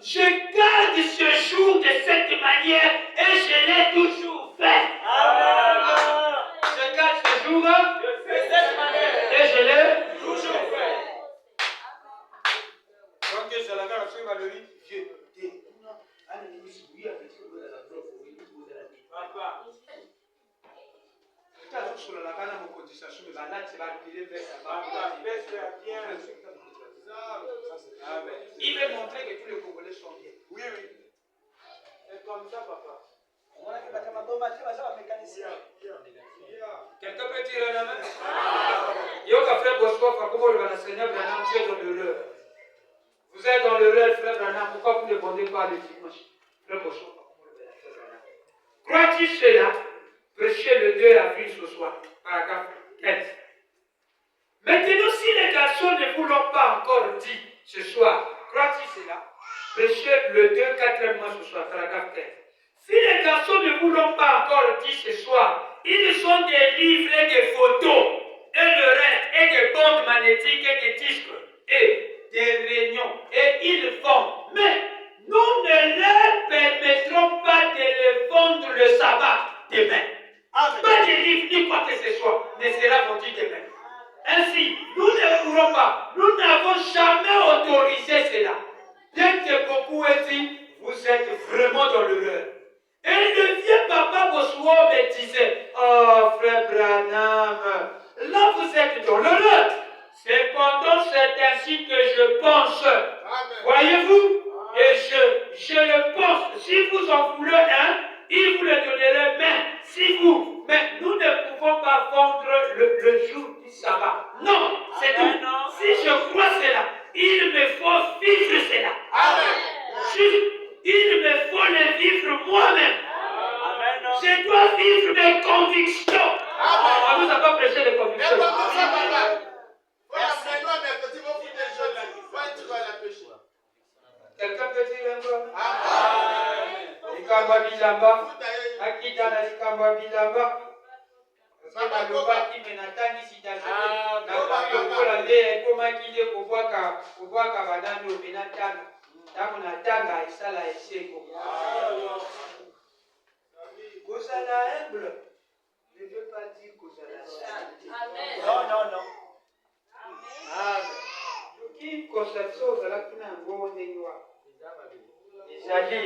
Je garde ce jour de cette manière et je l'ai toujours fait. Amen. Je garde ce jour de cette manière et je l'ai toujours fait. Donc, je la garde sur ma vie. Il veut montrer que tous les Congolais sont bien. Oui, oui. C'est comme ça, papa. Quelqu'un peut tirer la main? Yoka frère Bosco, comment le Seigneur Branham, tu es dans l'erreur. Vous êtes dans l'erreur, frère Branham. Pourquoi vous ne répondez pas le dimanche? Frère Bosco, comment le frère Branham? Crois-tu cela? Prêchez le 2 avril ce soir, paragraphe 15. Maintenant, si les garçons ne vous l'ont pas encore dit ce soir, crois-tu cela? Prêchez le 2, 4e mois ce soir, paragraphe 15. Si les garçons ne vous l'ont pas encore dit ce soir, ils sont des livres et des photos, et le reste, et des bandes magnétiques et des disques, et des réunions, et ils font. Mais nous ne leur permettrons pas de les vendre le sabbat demain. Amen. Pas de livres ni quoi que ce soit ne sera vendu demain. Ainsi, nous ne pourrons pas, nous n'avons jamais autorisé cela. Bien que beaucoup aient dit, vous êtes vraiment dans l'erreur. Et le vieux papa Bossuo me disait, oh frère Branham, là vous êtes dans l'erreur. Cependant, c'est ainsi que je pense. Voyez-vous? Et je le pense. Si vous en voulez un, il vous le donnerait. Mais nous ne pouvons pas vendre le jour du sabbat. Non, c'est tout. Si je crois cela, il me faut vivre cela. Amen. Il me faut le vivre moi-même. Amen. Je dois vivre mes convictions. Amen. On ne nous a pas prêché les convictions. Quelqu'un peut dire encore? Amen. Likamba bilamba. Akita na likamba bilamba. Sema loba kimenatani sitasema. Na kwa kola le koma kile kubwaka banano benatana. Tamu natanga isala eseko. Kozala humble ne veut pas dire kozala sale. Amen. Non. Amen. Qui conception de la kuna ngo ndeni wa. Ezali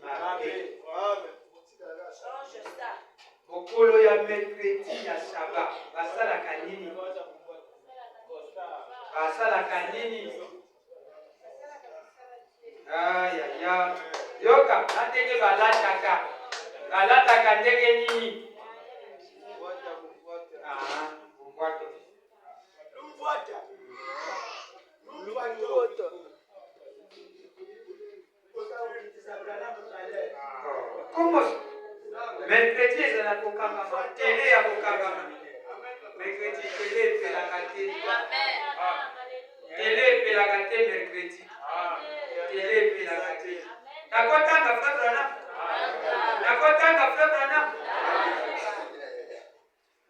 mabe. Amen. Change ça. Mokolo ya mercredi ya sabbat. Basala kanini. Aya. Yoka, natenge balataka ndenge nini? Comment? Mercredi, c'est la kokangama. Télé ya kokangama. Mercredi, télé fait la gâté. Télé fait la gâté mercredi. Télé fait la gâté. D'accord, frère Branham?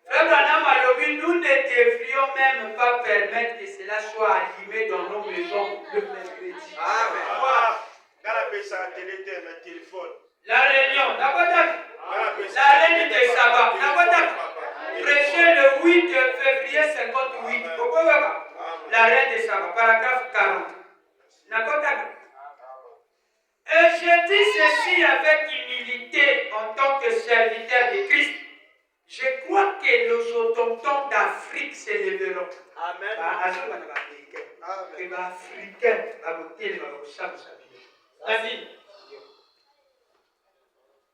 Frère Branham a dit, nous ne devrions même pas permettre que cela soit allumé dans nos maisons le mercredi. Amen. La réunion, la réunion de sabbat, prêché le 8 février 58. La reine de sabbat, paragraphe 40. Et je dis ceci avec humilité en tant que serviteur de Christ. Je crois que nos autochtones d'Afrique s'élèveront. Amen.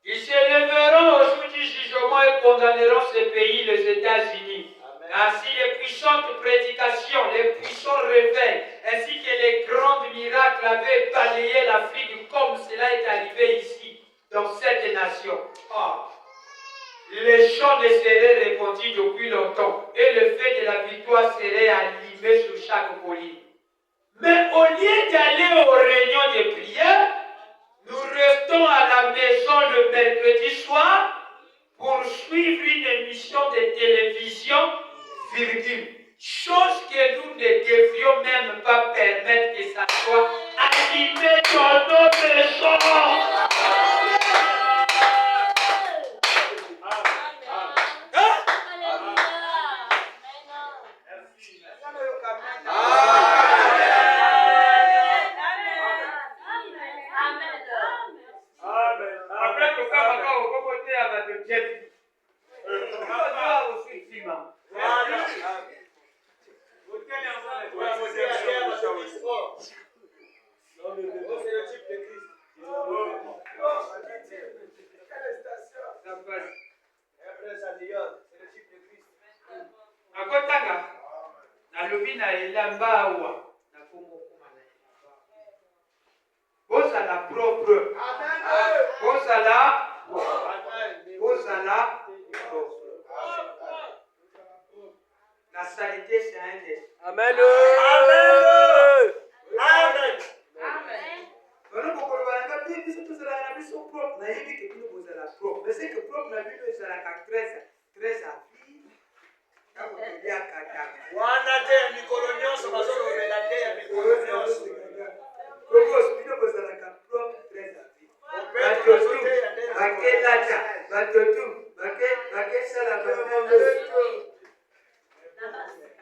Ils s'élèveront au jour du jugement et condamneront ce pays, les États-Unis. Ainsi, les puissantes prédications, les puissants réveils, ainsi que les grands miracles avaient balayé l'Afrique comme cela est arrivé ici, dans cette nation. Les chants ne seraient répandus depuis longtemps et le fait de la victoire serait allumé sur chaque colline. Mais au lieu d'aller aux réunions de prière, nous restons à la maison le mercredi soir pour suivre une émission de télévision, chose que nous ne devrions même pas permettre que ça soit assumer ton nom méchant. Après, tu vas encore au côté à la deuxième. Tu vas aussi Simon. Akotanga nalobi na elamba awa nakomokoma na elamba bozala propre bozala la saleté c'est un des Amen. Amen. bano bokoloba nanga te biso tozalaka na biso propre nayebi ke bino bozala propre mais c'est que propre na bino ezalaka très afi Wana te ya mikolo nyonso bazolobela te ya mikolo nyonso. propose bino bozalaka propre très afi bakelata batotu bakesala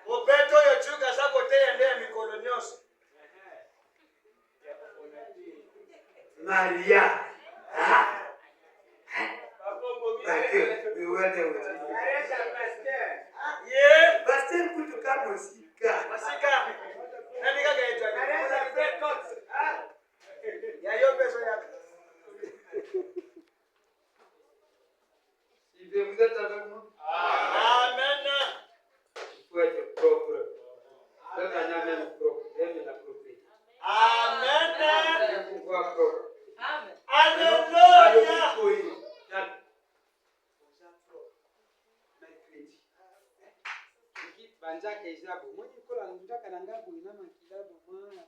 Mopeto oyo tyuka aza koteya nde ya mikolo nyonso. Maria Pasteur kutoka Mosika. Masika. Nani kaka yetu ani? Ya yo peso yako. Si vous êtes avec moi, Amen. il faut être propre. Donc, on a même propre. Aime la propriété. Amen. Il faut voir propre. Alléluia. banzaka eza bomoni kola nzaka na ngambo ina makila bomwana